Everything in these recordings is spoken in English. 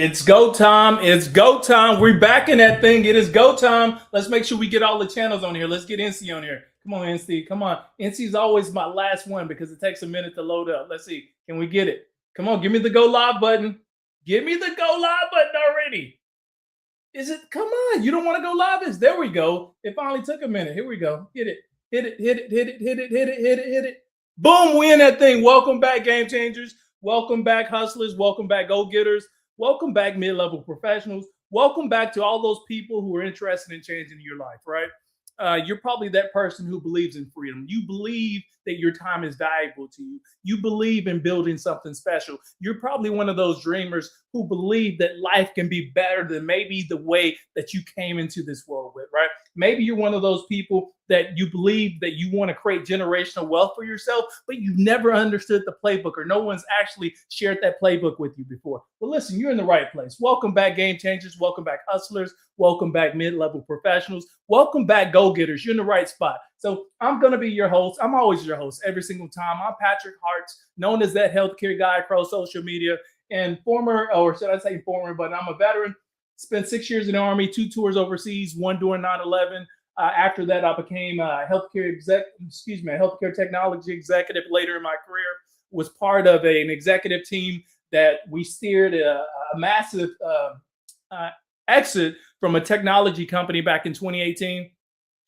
It's go time. It's go time. We're back in that thing. It is go time. Let's make sure we get all the channels on here. Let's get NC on here. Come on, NC. Come on. NC is always my last one because it takes a minute to load up. Let's see. Can we get it? Come on. Give me the go live button. Give me the go live button already. Is it? Come on. You don't want to go live? There we go. It finally took a minute. Here we go. Hit it. Hit it. Hit it. Hit it. Hit it. Hit it. Hit it. Hit it. Boom. We in that thing. Welcome back, game changers. Welcome back, hustlers. Welcome back, go-getters. Welcome back, mid-level professionals. Welcome back to all those people who are interested in changing your life, right? You're probably that person who believes in freedom. You believe that your time is valuable to you. You believe in building something special. You're probably one of those dreamers who believe that life can be better than maybe the way that you came into this world with, right? Maybe you're one of those people that you believe that you want to create generational wealth for yourself, but you've never understood the playbook, or no one's actually shared that playbook with you before. Well, listen, you're in the right place. Welcome back, game changers. Welcome back, hustlers. Welcome back, mid-level professionals. Welcome back, go-getters. You're in the right spot. So I'm going to be your host. I'm always your host every single time. I'm Patrick Hart, known as that healthcare guy across social media, and former, or should I say former, but I'm a veteran. Spent 6 years in the Army, 2 tours overseas, 1 during 9/11. After that, I became a healthcare technology executive later in my career. Was part of an executive team that we steered a massive exit from a technology company back in 2018.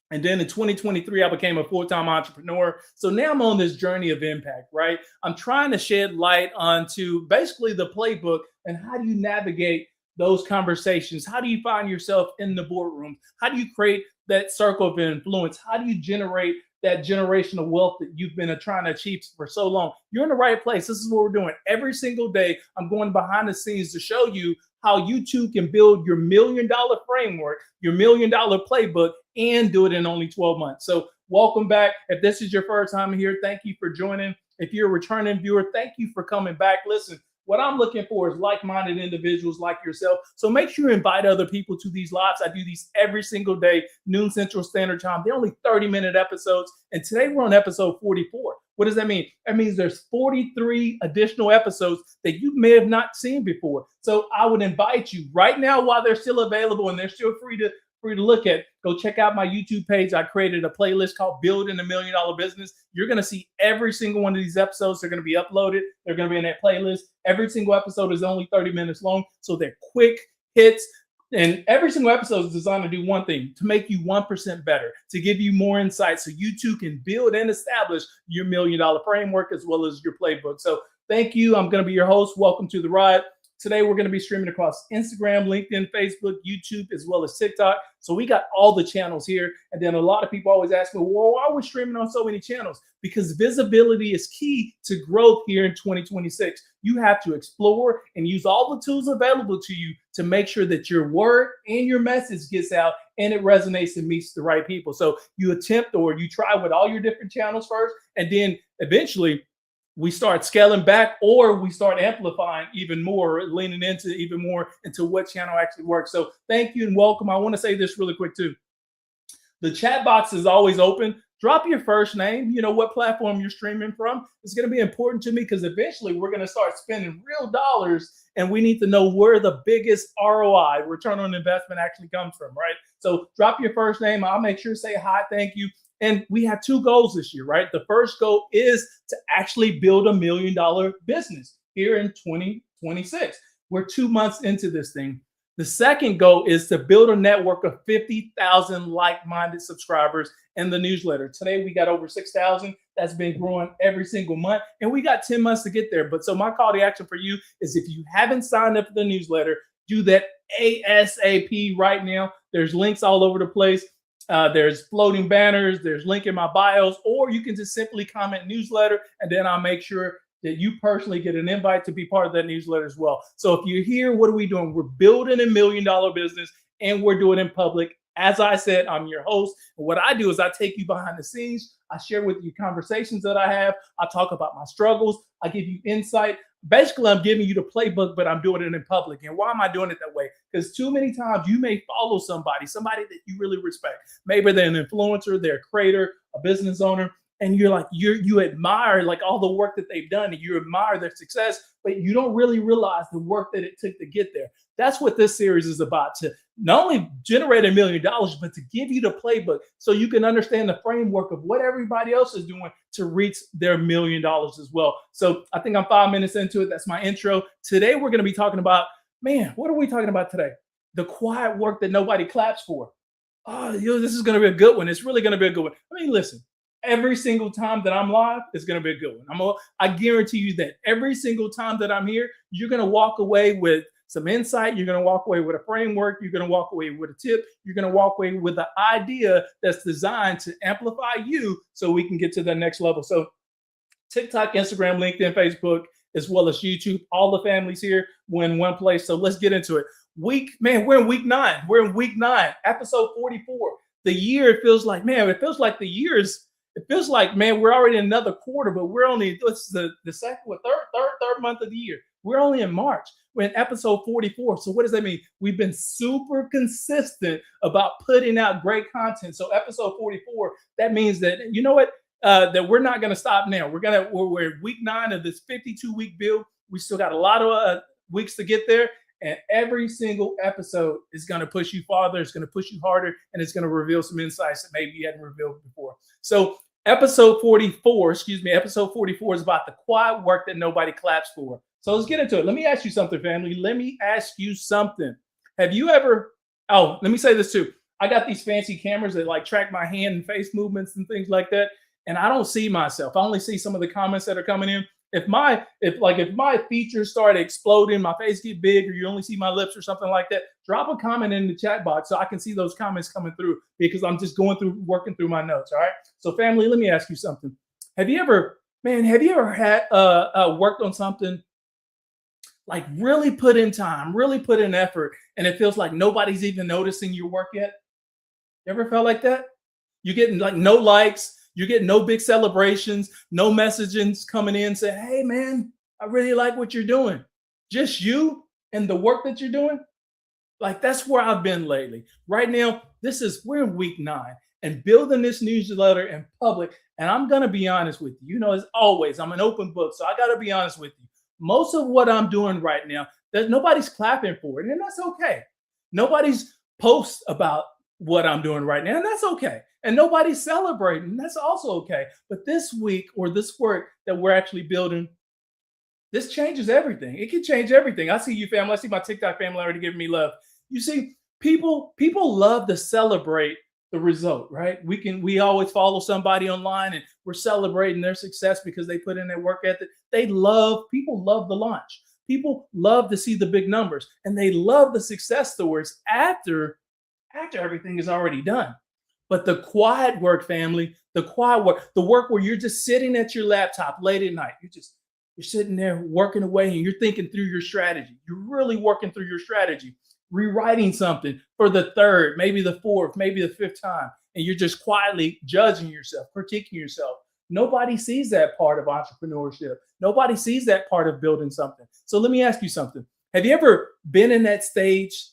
And then in 2023, I became a full-time entrepreneur. So now I'm on this journey of impact, right? I'm trying to shed light onto basically the playbook and how do you navigate those conversations? How do you find yourself in the boardroom? How do you create that circle of influence? How do you generate that generational wealth that you've been trying to achieve for so long? You're in the right place. This is what we're doing every single day. I'm going behind the scenes to show you how you too can build your $1 million framework, your $1 million playbook, and do it in only 12 months. So welcome back. If this is your first time here, thank you for joining. If you're a returning viewer, thank you for coming back. Listen, what I'm looking for is like-minded individuals like yourself. So make sure you invite other people to these lives. I do these every single day, noon Central Standard Time. They're only 30-minute episodes. And today we're on episode 44. What does that mean? That means there's 43 additional episodes that you may have not seen before. So I would invite you right now, while they're still available and they're still free to look at, go check out my YouTube page. I created a playlist called Building a $1 Million Business. You're going to see every single one of these episodes. They're going to be uploaded. They're going to be in that playlist. Every single episode is only 30 minutes long. So they're quick hits. And every single episode is designed to do one thing, to make you 1% better, to give you more insight so you too can build and establish your $1 million framework as well as your playbook. So thank you. I'm going to be your host. Welcome to the ride. Today, we're going to be streaming across Instagram, LinkedIn, Facebook, YouTube, as well as TikTok. So we got all the channels here. And then a lot of people always ask me, well, why are we streaming on so many channels? Because visibility is key to growth here in 2026. You have to explore and use all the tools available to you to make sure that your word and your message gets out and it resonates and meets the right people. So you attempt, or you try with all your different channels first, and then eventually we start scaling back, or we start amplifying even more, leaning into even more into what channel actually works. So thank you and welcome. I want to say this really quick too. The chat box is always open. Drop your first name, what platform you're streaming from. It's going to be important to me because eventually we're going to start spending real dollars, and we need to know where the biggest ROI, return on investment, actually comes from, right? So drop your first name. I'll make sure to say hi, thank you. And we have 2 goals this year, right? The first goal is to actually build $1 million business here in 2026. We're 2 months into this thing. The second goal is to build a network of 50,000 like-minded subscribers in the newsletter. Today, we got over 6,000. That's been growing every single month. And we got 10 months to get there. But so my call to action for you is, if you haven't signed up for the newsletter, do that ASAP right now. There's links all over the place. There's floating banners, there's link in my bios, or you can just simply comment newsletter, and then I'll make sure that you personally get an invite to be part of that newsletter as well. So if you're here, what are we doing? We're building $1 million business, and we're doing it in public. As I said, I'm your host. And what I do is I take you behind the scenes. I share with you conversations that I have. I talk about my struggles. I give you insight. Basically, I'm giving you the playbook, but I'm doing it in public. And why am I doing it that way? Because too many times you may follow somebody that you really respect. Maybe they're an influencer, they're a creator, a business owner, and you're like, you admire like all the work that they've done, and you admire their success, but you don't really realize the work that it took to get there. That's what this series is about, to not only generate $1 million, but to give you the playbook so you can understand the framework of what everybody else is doing to reach their $1 million as well. So I think I'm 5 minutes into it. That's my intro. Today, we're going to be talking about, man, what are we talking about today? The quiet work that nobody claps for. Oh, this is going to be a good one. It's really going to be a good one. I mean, listen, every single time that I'm live, it's going to be a good one. I guarantee you that every single time that I'm here, you're going to walk away with some insight. You're going to walk away with a framework. You're going to walk away with a tip. You're going to walk away with an idea that's designed to amplify you so we can get to the next level. So TikTok, Instagram, LinkedIn, Facebook, as well as YouTube, all the families here, we're in one place. So let's get into it. We're in week 9. We're in week 9, episode 44. The year, it feels like, man, it feels like man, we're already in another quarter, but we're only, it's the second or third month of the year. We're only in March. We're in episode 44. So what does that mean? We've been super consistent about putting out great content. So episode 44, that means that, you know what, that we're not going to stop now. We're in week 9 of this 52-week build. We still got a lot of weeks to get there. And every single episode is going to push you farther. It's going to push you harder. And it's going to reveal some insights that maybe you hadn't revealed before. So episode 44 is about the quiet work that nobody claps for. So let's get into it. Let me ask you something, family. Let me ask you something. Have you ever, let me say this too. I got these fancy cameras that like track my hand and face movements and things like that. And I don't see myself. I only see some of the comments that are coming in. If my features start exploding, my face get big, or you only see my lips or something like that, drop a comment in the chat box so I can see those comments coming through, because I'm just working through my notes. All right. So family, let me ask you something. Have you ever had worked on something, like really put in time, really put in effort, and it feels like nobody's even noticing your work yet? You ever felt like that? You're getting like no likes. You get no big celebrations, no messagings coming in saying, hey, man, I really like what you're doing. Just you and the work that you're doing. Like, that's where I've been lately. Right now, we're in week 9 and building this newsletter in public. And I'm going to be honest with you. You know, as always, I'm an open book. So I got to be honest with you. Most of what I'm doing right now, nobody's clapping for it. And that's okay. Nobody's posts about what I'm doing right now. And that's okay. And nobody's celebrating. That's also okay. But this week, or this work that we're actually building, this changes everything. It can change everything. I see you, family. I see my TikTok family already giving me love. You see, people love to celebrate the result, right? We always follow somebody online and we're celebrating their success because they put in their work ethic. People love the launch. People love to see the big numbers, and they love the success stories after everything is already done. But the quiet work, family, the work where you're just sitting at your laptop late at night, you're sitting there working away and you're thinking through your strategy. You're really working through your strategy, rewriting something for the 3rd, maybe the 4th, maybe the 5th time. And you're just quietly judging yourself, critiquing yourself. Nobody sees that part of entrepreneurship. Nobody sees that part of building something. So let me ask you something. Have you ever been in that stage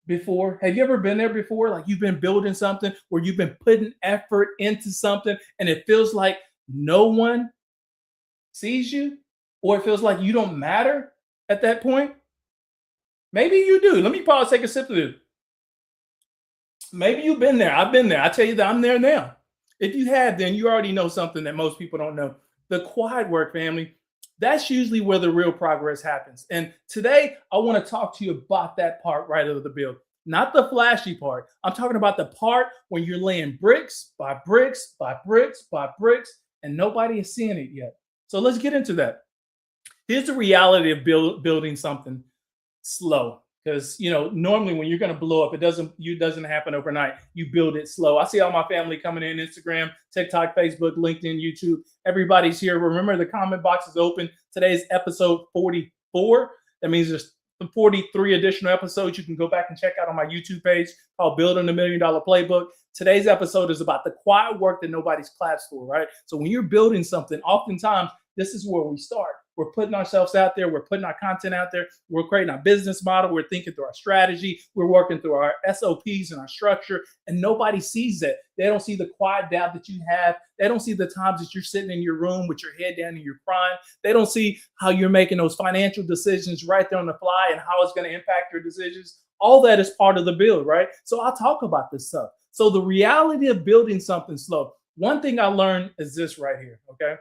before? Have you ever been there before? Like, you've been building something where you've been putting effort into something and it feels like no one sees you, or it feels like you don't matter at that point? Maybe you do. Let me pause, take a sip of this. Maybe you've been there. I've been there. I tell you that I'm there now. If you have, then you already know something that most people don't know. The quiet work, family, that's usually where the real progress happens. And today, I want to talk to you about that part right of the build, not the flashy part. I'm talking about the part when you're laying bricks by bricks by bricks by bricks, and nobody is seeing it yet. So let's get into that. Here's the reality of building something slow. Because, you know, normally when you're going to blow up, it doesn't happen overnight. You build it slow. I see all my family coming in, Instagram, TikTok, Facebook, LinkedIn, YouTube. Everybody's here. Remember, the comment box is open. Today's episode 44. That means there's 43 additional episodes you can go back and check out on my YouTube page called Building $1 Million Playbook. Today's episode is about the quiet work that nobody's claps for, right? So when you're building something, oftentimes this is where we start. We're putting ourselves out there. We're putting our content out there. We're creating our business model. We're thinking through our strategy. We're working through our SOPs and our structure. And nobody sees that. They don't see the quiet doubt that you have. They don't see the times that you're sitting in your room with your head down and you're crying. They don't see how you're making those financial decisions right there on the fly and how it's going to impact your decisions. All that is part of the build, right? So I'll talk about this stuff. So the reality of building something slow. One thing I learned is this right here, okay?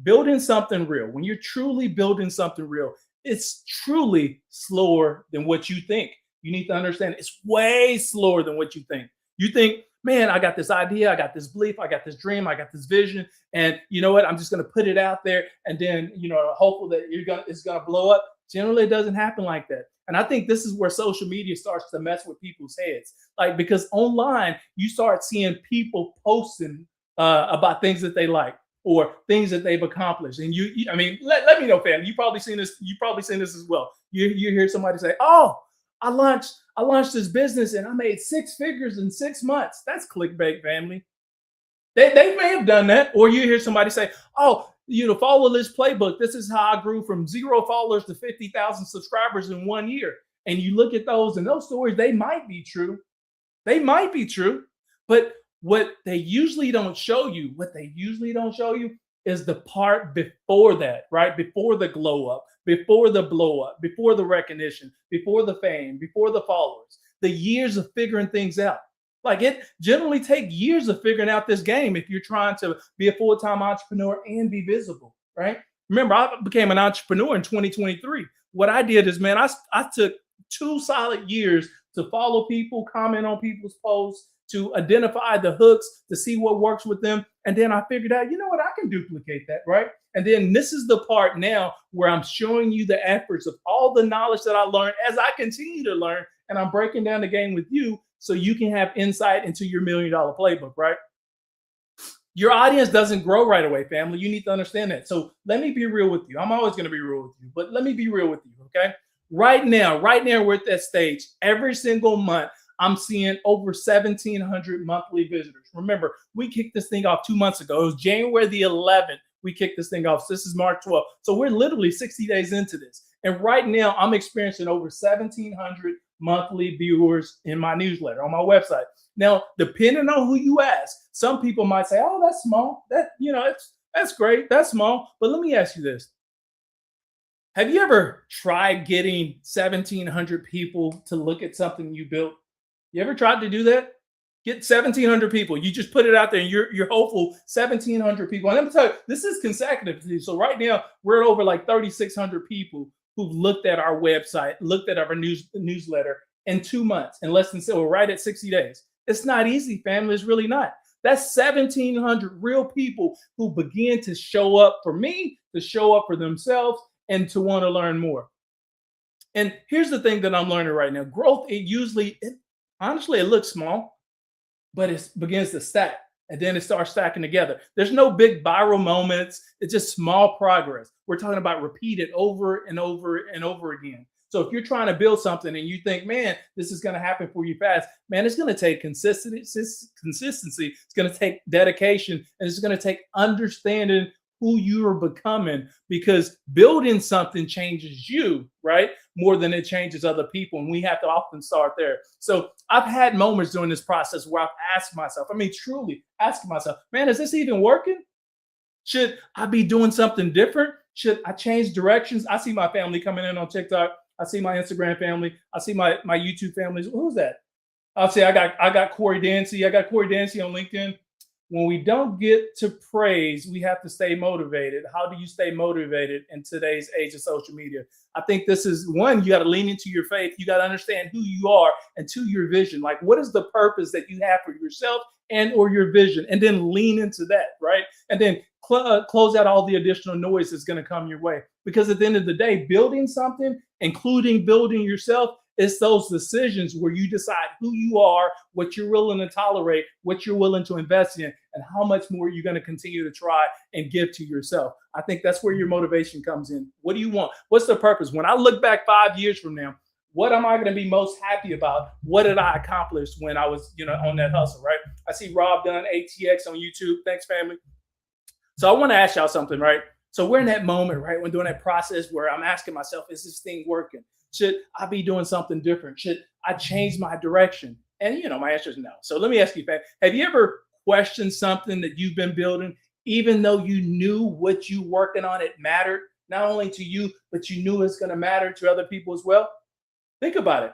Building something real. When you're truly building something real, it's truly slower than what you think. You need to understand it's way slower than what you think. You think, man, I got this idea, I got this belief, I got this dream, I got this vision, and you know what? I'm just going to put it out there, and then hopeful that it's gonna blow up. Generally, it doesn't happen like that. And I think this is where social media starts to mess with people's heads. Like, because online, you start seeing people posting about things that they like or things that they've accomplished. And I mean, let me know, fam. You probably seen this. You probably seen this as well. You hear somebody say, "Oh, I launched this business and I made 6 figures in 6 months." That's clickbait, family. They may have done that. Or you hear somebody say, "Oh, follow this playbook. This is how I grew from 0 followers to 50,000 subscribers in 1 year." And you look at those and those stories, they might be true. They might be true. But what they usually don't show you, is the part before that, right? Before the glow up, before the blow up, before the recognition, before the fame, before the followers, the years of figuring things out. Like, it generally takes years of figuring out this game if you're trying to be a full-time entrepreneur and be visible, right? Remember, I became an entrepreneur in 2023. What I did is, man, I took 2 solid years to follow people, comment on people's posts, to identify the hooks, to see what works with them. And then I figured out, you know what, I can duplicate that, right? And then this is the part now where I'm showing you the efforts of all the knowledge that I learned as I continue to learn. And I'm breaking down the game with you so you can have insight into your $1 million playbook, right? Your audience doesn't grow right away, family. You need to understand that. So let me be real with you. I'm always going to be real with you, but let me be real with you, okay? Right now, we're at that stage. Every single month, I'm seeing over 1,700 monthly visitors. Remember, we kicked this thing off 2 months ago. It was January the 11th. We kicked this thing off. So this is March 12th. So we're literally 60 days into this. And right now, I'm experiencing over 1,700 monthly viewers in my newsletter on my website. Now, depending on who you ask, some people might say, "Oh, that's small. That's great. That's small." But let me ask you this. Have you ever tried getting 1,700 people to look at something you built? You ever tried to do that? Get 1,700 people. You just put it out there and you're hopeful 1,700 people. And let me tell you, this is consecutive. So right now we're at over like 3,600 people who've looked at our website, looked at our newsletter in 2 months, in less than, so we're right at 60 days. It's not easy, family. It's really not. That's 1,700 real people who begin to show up for me, to show up for themselves, and to want to learn more. And here's the thing that I'm learning right now. Growth, honestly, it looks small, but it begins to stack, and then it starts stacking together. There's no big viral moments. It's just small progress. We're talking about repeated over and over and over again. So if you're trying to build something and you think, man, this is going to happen for you fast, man, it's going to take consistency. It's going to take dedication, and it's going to take understanding who you are becoming, because building something changes you, right? More than it changes other people. And we have to often start there. So I've had moments during this process where I've asked myself, truly asking myself, man, is this even working? Should I be doing something different? Should I change directions? I see my family coming in on TikTok. I see my Instagram family. I see my YouTube families. Who's that? I'll say I got Corey Dancy. I got Corey Dancy on LinkedIn. When we don't get to praise, we have to stay motivated. How do you stay motivated in today's age of social media? I think this is one, you got to lean into your faith. You got to understand who you are and to your vision. Like, what is the purpose that you have for yourself and or your vision? And then lean into that, right? And then close out all the additional noise that's going to come your way. Because at the end of the day, building something, including building yourself, it's those decisions where you decide who you are, what you're willing to tolerate, what you're willing to invest in, and how much more you're going to continue to try and give to yourself. I think that's where your motivation comes in. What do you want? What's the purpose? When I look back 5 years from now, what am I going to be most happy about? What did I accomplish when I was, on that hustle, right? I see Rob Dunn, ATX on YouTube. Thanks, family. So I want to ask y'all something, right? So we're in that moment, right? We're doing that process where I'm asking myself, is this thing working? Should I be doing something different? Should I change my direction? And my answer is no. So let me ask you, Pat, have you ever questioned something that you've been building, even though you knew what you working on it mattered, not only to you, but you knew it's going to matter to other people as well? Think about it.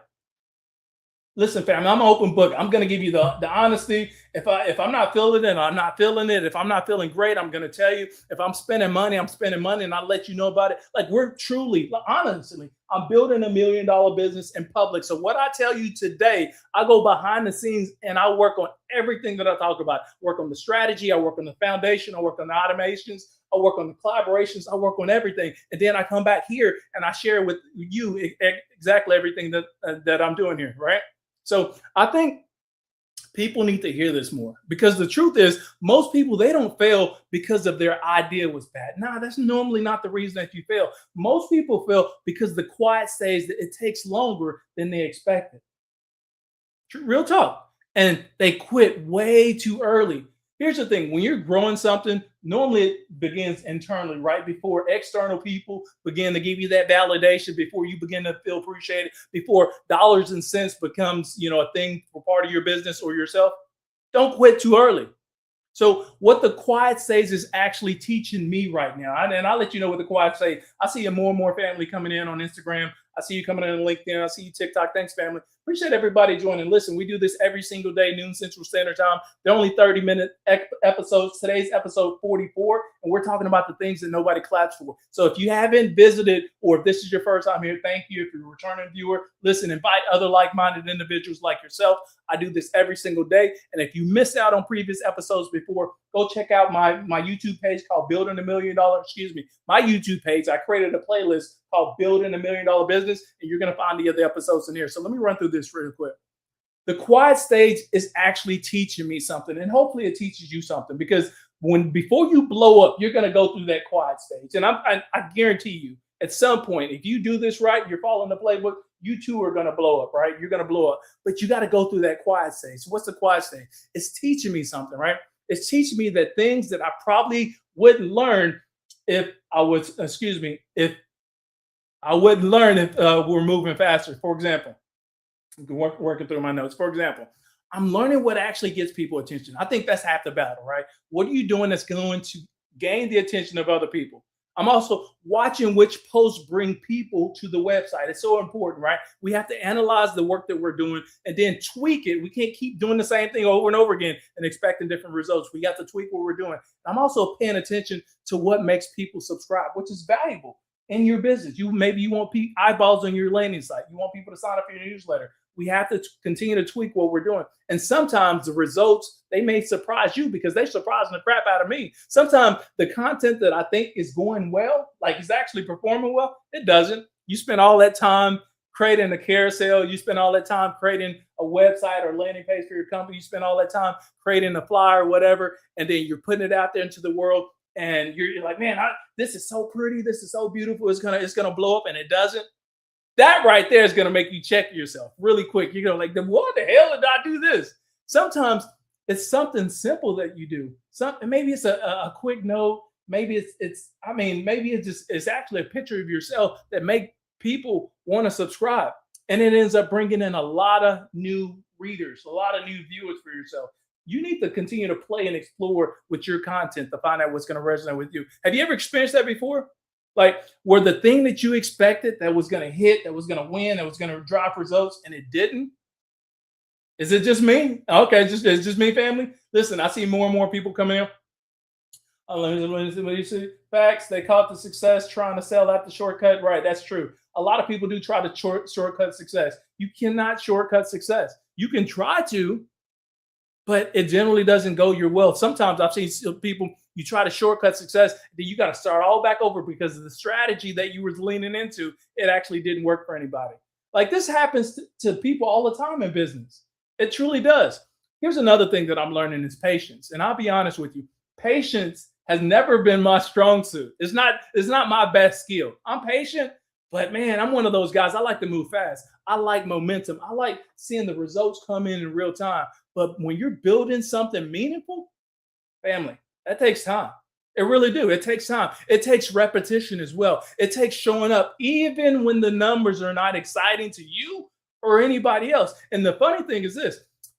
Listen, family, I'm an open book. I'm gonna give you the honesty. If I'm not feeling it, I'm not feeling it. If I'm not feeling great, I'm gonna tell you. If I'm spending money, I'm spending money, and I'll let you know about it. Like we're truly, honestly, I'm building $1 million business in public. So what I tell you today, I go behind the scenes and I work on everything that I talk about. Work on the strategy, I work on the foundation, I work on the automations, I work on the collaborations, I work on everything, and then I come back here and I share with you exactly everything that I'm doing here, right? So I think people need to hear this more because the truth is most people, they don't fail because of their idea was bad. Nah, that's normally not the reason that you fail. Most people fail because the quiet stage that it takes longer than they expected. Real talk. And they quit way too early. Here's the thing, when you're growing something, normally it begins internally, right? Before external people begin to give you that validation, before you begin to feel appreciated, before dollars and cents becomes, a thing for part of your business or yourself. Don't quit too early. So what the quiet stage is actually teaching me right now, and I'll let you know what the quiet stage. I see a more and more family coming in on Instagram. I see you coming in on LinkedIn. I see you TikTok. Thanks, family. Appreciate everybody joining. Listen, we do this every single day, noon Central Standard Time. They're only 30-minute episodes. Today's episode 44, and we're talking about the things that nobody claps for. So if you haven't visited, or if this is your first time here, thank you. If you're a returning viewer, listen, invite other like-minded individuals like yourself. I do this every single day. And if you missed out on previous episodes before, go check out my YouTube page called Building my YouTube page. I created a playlist called Building $1 Million Business, and you're going to find the other episodes in here. So let me run through this real quick. The quiet stage is actually teaching me something, and hopefully it teaches you something, because before you blow up, you're going to go through that quiet stage. And I guarantee you, at some point, if you do this right, you're following the playbook, you too are going to blow up, right? You're going to blow up, but you got to go through that quiet stage. So what's the quiet stage? It's teaching me something, right? It's teaching me that things that I probably wouldn't learn if I was, if I wouldn't learn if we're moving faster. For example, working through my notes. For example, I'm learning what actually gets people attention. I think that's half the battle, right? What are you doing that's going to gain the attention of other people? I'm also watching which posts bring people to the website. It's so important, right? We have to analyze the work that we're doing and then tweak it. We can't keep doing the same thing over and over again and expecting different results. We got to tweak what we're doing. I'm also paying attention to what makes people subscribe, which is valuable in your business. Maybe you want eyeballs on your landing site. You want people to sign up for your newsletter. We have to continue to tweak what we're doing. And sometimes the results, they may surprise you because they're surprising the crap out of me. Sometimes the content that I think is going well, like it's actually performing well, it doesn't. You spend all that time creating a carousel. You spend all that time creating a website or landing page for your company. You spend all that time creating a flyer or whatever, and then you're putting it out there into the world. And you're like, man, this is so pretty. This is so beautiful. It's gonna blow up, and it doesn't. That right there is going to make you check yourself really quick. You're going to what the hell did I do this? Sometimes it's something simple that you do. Maybe it's a quick note. Maybe it's actually a picture of yourself that make people want to subscribe. And it ends up bringing in a lot of new readers, a lot of new viewers for yourself. You need to continue to play and explore with your content to find out what's going to resonate with you. Have you ever experienced that before? Like, where the thing that you expected that was going to hit, that was going to win, that was going to drop results, and it didn't? Is it just me? Okay, it's just me, family. Listen, I see more and more people coming in. Let me see. Facts. They caught the success trying to sell out the shortcut. Right, that's true. A lot of people do try to shortcut success. You cannot shortcut success. You can try to, but it generally doesn't go your way. Sometimes I've seen people, you try to shortcut success, then you got to start all back over because of the strategy that you were leaning into. It actually didn't work for anybody. Like this happens to people all the time in business. It truly does. Here's another thing that I'm learning is patience. And I'll be honest with you, patience has never been my strong suit. It's not my best skill. I'm patient, but man, I'm one of those guys. I like to move fast. I like momentum. I like seeing the results come in real time. But when you're building something meaningful, family, that takes time. It really do. It takes time. It takes repetition as well. It takes showing up even when the numbers are not exciting to you or anybody else. And the funny thing is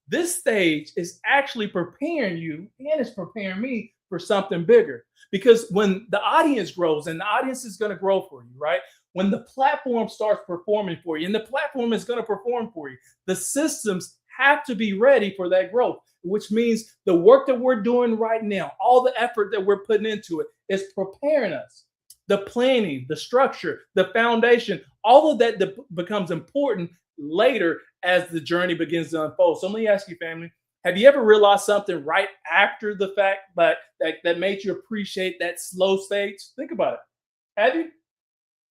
this stage is actually preparing you and it's preparing me for something bigger. Because when the audience grows, and the audience is going to grow for you, right? When the platform starts performing for you, and the platform is going to perform for you, the systems have to be ready for that growth, which means the work that we're doing right now, all the effort that we're putting into it is preparing us. The planning, the structure, the foundation, all of that becomes important later as the journey begins to unfold. So let me ask you, family, have you ever realized something right after the fact that made you appreciate that slow stage? Think about it. Have you?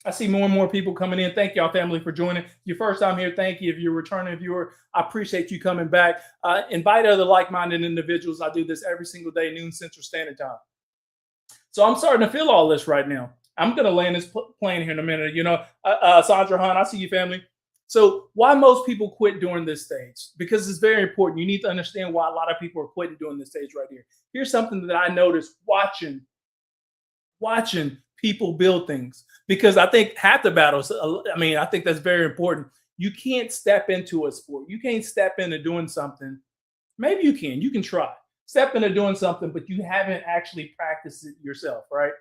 I see more and more people coming in. Thank y'all, family, for joining. Your first time here, thank you. If you're a returning viewer, I appreciate you coming back. Invite other like-minded individuals. I do this every single day, noon Central Standard Time. So I'm starting to feel all this right now. I'm going to land this plane here in a minute. Sandra Hunt, I see you, family. So why most people quit during this stage? Because it's very important. You need to understand why a lot of people are quitting during this stage right here. Here's something that I noticed watching people build things. Because I think half the battles, I think that's very important. You can't step into a sport. You can't step into doing something. Maybe you can try. Step into doing something, but you haven't actually practiced it yourself, right?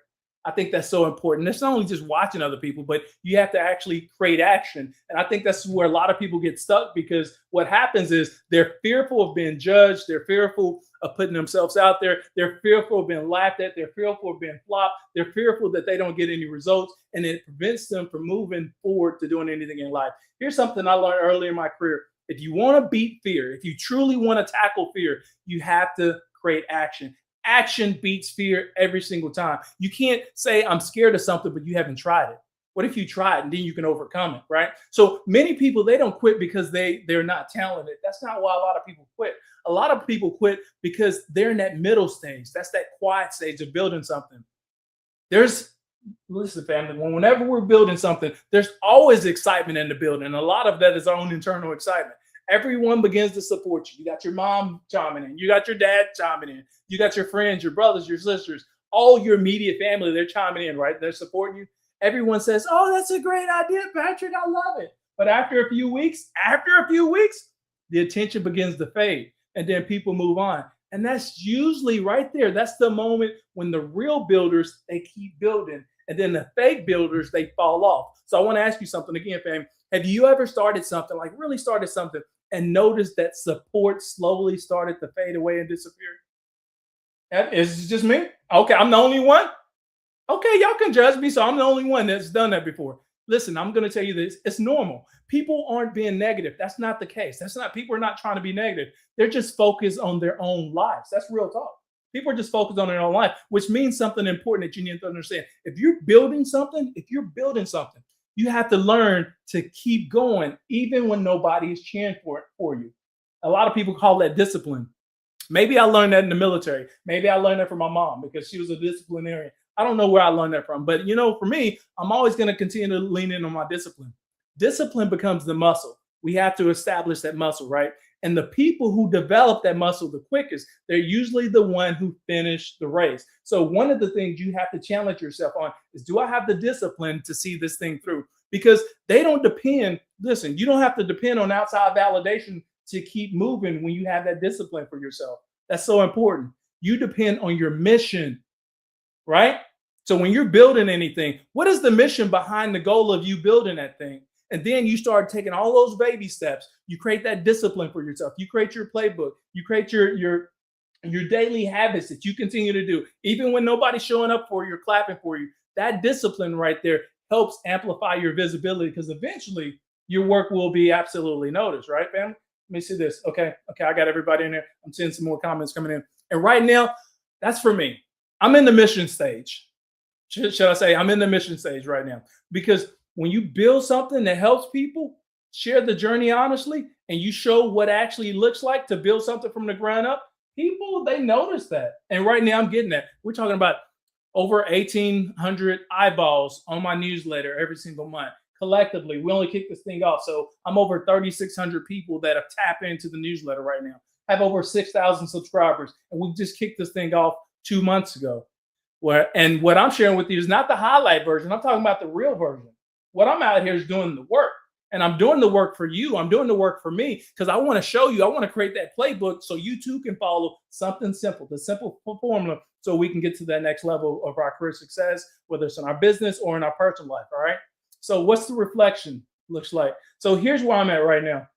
I think that's so important. It's not only just watching other people, but you have to actually create action. And I think that's where a lot of people get stuck, because what happens is they're fearful of being judged. They're fearful of putting themselves out there. They're fearful of being laughed at. They're fearful of being flopped. They're fearful that they don't get any results, and it prevents them from moving forward to doing anything in life. Here's something I learned early in my career. If you want to beat fear, if you truly want to tackle fear, you have to create action. Action beats fear every single time. You can't say I'm scared of something, but you haven't tried it. What if you try it and then you can overcome it, right? So many people, they don't quit because they're not talented. That's not why a lot of people quit. A lot of people quit because they're in that middle stage. That's that quiet stage of building something. Listen, family, whenever we're building something, there's always excitement in the building. A lot of that is our own internal excitement. Everyone begins to support you. You got your mom chiming in. You got your dad chiming in. You got your friends, your brothers, your sisters, all your immediate family. They're chiming in, right? They're supporting you. Everyone says, "Oh, that's a great idea, Patrick. I love it." But after a few weeks, the attention begins to fade, and then people move on. And that's usually right there. That's the moment when the real builders, they keep building, and then the fake builders, they fall off. So I want to ask you something again, fam. Have you ever started something, like really started something, and noticed that support slowly started to fade away and disappear? Is it just me? Okay, I'm the only one. Okay, y'all can judge me. So I'm the only one that's done that before. Listen, I'm going to tell you this. It's normal. People aren't being negative. That's not the case. People are not trying to be negative. They're just focused on their own lives. That's real talk. People are just focused on their own life, which means something important that you need to understand. If you're building something, you have to learn to keep going, even when nobody is cheering for you. A lot of people call that discipline. Maybe I learned that in the military. Maybe I learned that from my mom because she was a disciplinarian. I don't know where I learned that from, but for me, I'm always going to continue to lean in on my discipline. Discipline becomes the muscle. We have to establish that muscle, right? And the people who develop that muscle the quickest, they're usually the one who finish the race. So one of the things you have to challenge yourself on is, do I have the discipline to see this thing through? Because they don't depend. Listen, you don't have to depend on outside validation to keep moving when you have that discipline for yourself. That's so important. You depend on your mission, right? So when you're building anything, what is the mission behind the goal of you building that thing? And then you start taking all those baby steps. You create that discipline for yourself. You create your playbook. You create your daily habits that you continue to do, even when nobody's showing up for you or clapping for you. That discipline right there helps amplify your visibility, because eventually your work will be absolutely noticed, right, family? Let me see this. Okay, I got everybody in there. I'm seeing some more comments coming in. And right now, that's for me. I'm in the mission stage. Should I say I'm in the mission stage right now? Because when you build something that helps people, share the journey honestly, and you show what actually looks like to build something from the ground up, people, they notice that. And right now I'm getting that. We're talking about over 1,800 eyeballs on my newsletter every single month. Collectively, we only kick this thing off. So I'm over 3,600 people that have tapped into the newsletter right now. Have over 6,000 subscribers. And we just kicked this thing off 2 months ago. And what I'm sharing with you is not the highlight version. I'm talking about the real version. What I'm out here is doing the work. And I'm doing the work for you. I'm doing the work for me because I want to show you, I want to create that playbook so you too can follow something simple, the simple formula, so we can get to that next level of our career success, whether it's in our business or in our personal life. All right. So, what's the reflection looks like? So, here's where I'm at right now.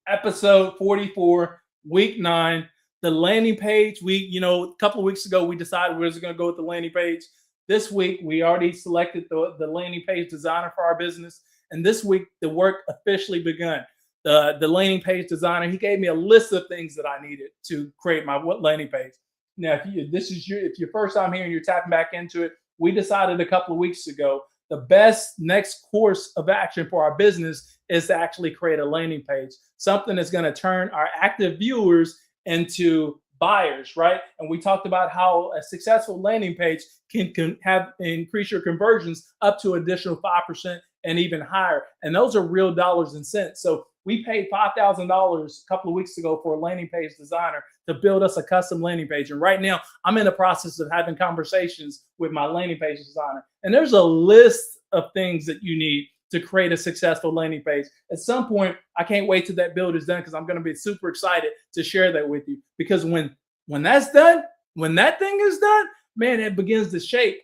Episode 44, week 9. The landing page, a couple of weeks ago, we decided we were going to go with the landing page. This week, we already selected the landing page designer for our business. And this week, the work officially begun. The landing page designer, he gave me a list of things that I needed to create my landing page. Now, if your first time here and you're tapping back into it, we decided a couple of weeks ago the best next course of action for our business is to actually create a landing page, something that's going to turn our active viewers into buyers, right? And we talked about how a successful landing page can have increase your conversions up to additional 5% and even higher. And those are real dollars and cents. So we paid $5,000 a couple of weeks ago for a landing page designer to build us a custom landing page. And right now I'm in the process of having conversations with my landing page designer. And there's a list of things that you need to create a successful landing page. At some point, I can't wait till that build is done because I'm going to be super excited to share that with you. Because when that's done, when that thing is done, man, it begins to shape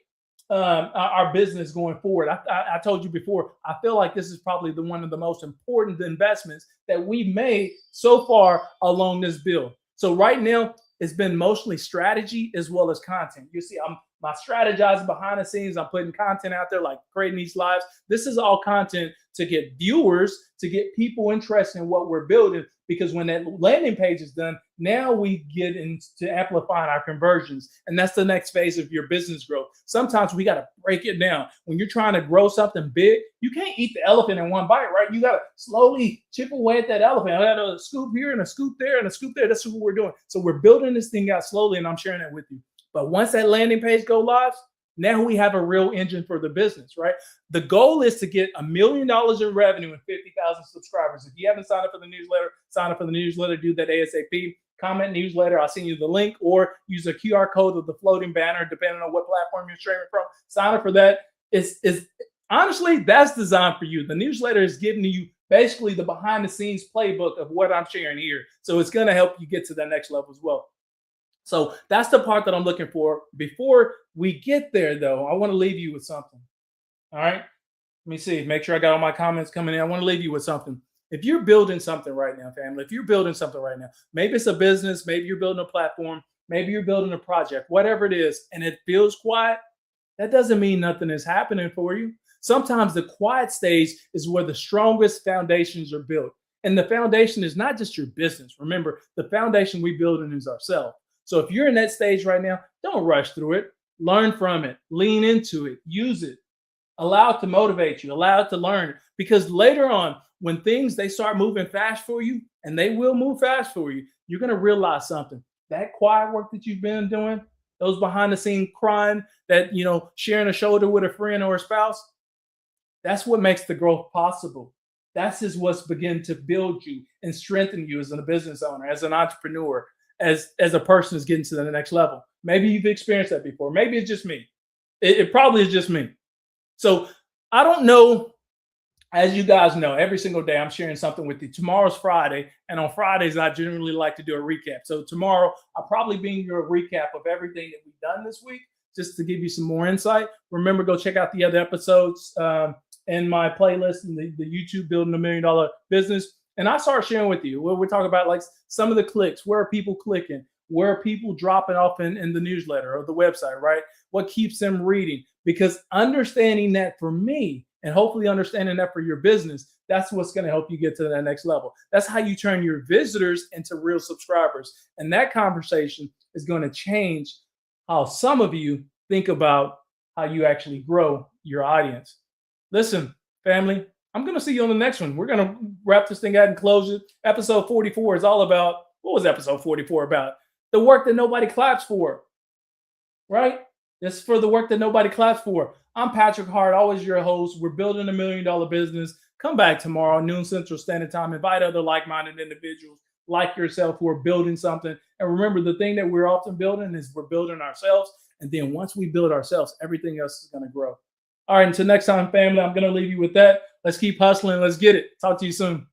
our business going forward. I told you before, I feel like this is probably one of the most important investments that we've made so far along this build. So right now, it's been mostly strategy as well as content. You see, I'm strategizing behind the scenes. I'm putting content out there, like creating these lives. This is all content to get viewers, to get people interested in what we're building. Because when that landing page is done, now we get into amplifying our conversions. And that's the next phase of your business growth. Sometimes we got to break it down. When you're trying to grow something big, you can't eat the elephant in one bite, right? You got to slowly chip away at that elephant. I got a scoop here and a scoop there and a scoop there. That's what we're doing. So we're building this thing out slowly, and I'm sharing that with you. But once that landing page go live, now we have a real engine for the business, right? The goal is to get $1 million in revenue and 50,000 subscribers. If you haven't signed up for the newsletter, sign up for the newsletter, do that ASAP. Comment newsletter, I'll send you the link, or use a QR code of the floating banner, depending on what platform you're streaming from. Sign up for that. It's honestly, that's designed for you. The newsletter is giving you basically the behind the scenes playbook of what I'm sharing here. So it's going to help you get to that next level as well. So that's the part that I'm looking for. Before we get there, though, I want to leave you with something. All right. Let me see. Make sure I got all my comments coming in. I want to leave you with something. If you're building something right now, family, if you're building something right now, maybe it's a business, maybe you're building a platform, maybe you're building a project, whatever it is, and it feels quiet, that doesn't mean nothing is happening for you. Sometimes the quiet stage is where the strongest foundations are built. And the foundation is not just your business. Remember, the foundation we build in is ourselves. So if you're in that stage right now, don't rush through it. Learn from it. Lean into it. Use it. Allow it to motivate you. Allow it to learn. Because later on, when they start moving fast for you, and they will move fast for you, you're going to realize something. That quiet work that you've been doing, those behind the scene crying, that, sharing a shoulder with a friend or a spouse, that's what makes the growth possible. That's just what's beginning to build you and strengthen you as a business owner, as an entrepreneur, as a person is getting to the next level. Maybe you've experienced that before. Maybe it's just me. It probably is just me. So I don't know. As you guys know, every single day I'm sharing something with you. Tomorrow's Friday, and on Fridays I generally like to do a recap. So tomorrow I'll probably bring you a recap of everything that we've done this week, just to give you some more insight. Remember, go check out the other episodes in my playlist and the YouTube Building $1 Million Business. And I start sharing with you where we're talking about like some of the clicks, where are people clicking, where are people dropping off in the newsletter or the website, right? What keeps them reading? Because understanding that for me, and hopefully understanding that for your business, that's what's going to help you get to that next level. That's how you turn your visitors into real subscribers. And that conversation is going to change how some of you think about how you actually grow your audience. Listen, family, I'm going to see you on the next one. We're going to wrap this thing out and close it. Episode 44 is all about, what was episode 44 about? The work that nobody claps for, right? It's for the work that nobody claps for. I'm Patrick Hart, always your host. We're building $1 million business. Come back tomorrow, noon Central Standard Time. Invite other like-minded individuals like yourself who are building something. And remember, the thing that we're often building is we're building ourselves. And then once we build ourselves, everything else is going to grow. All right, until next time, family, I'm going to leave you with that. Let's keep hustling. Let's get it. Talk to you soon.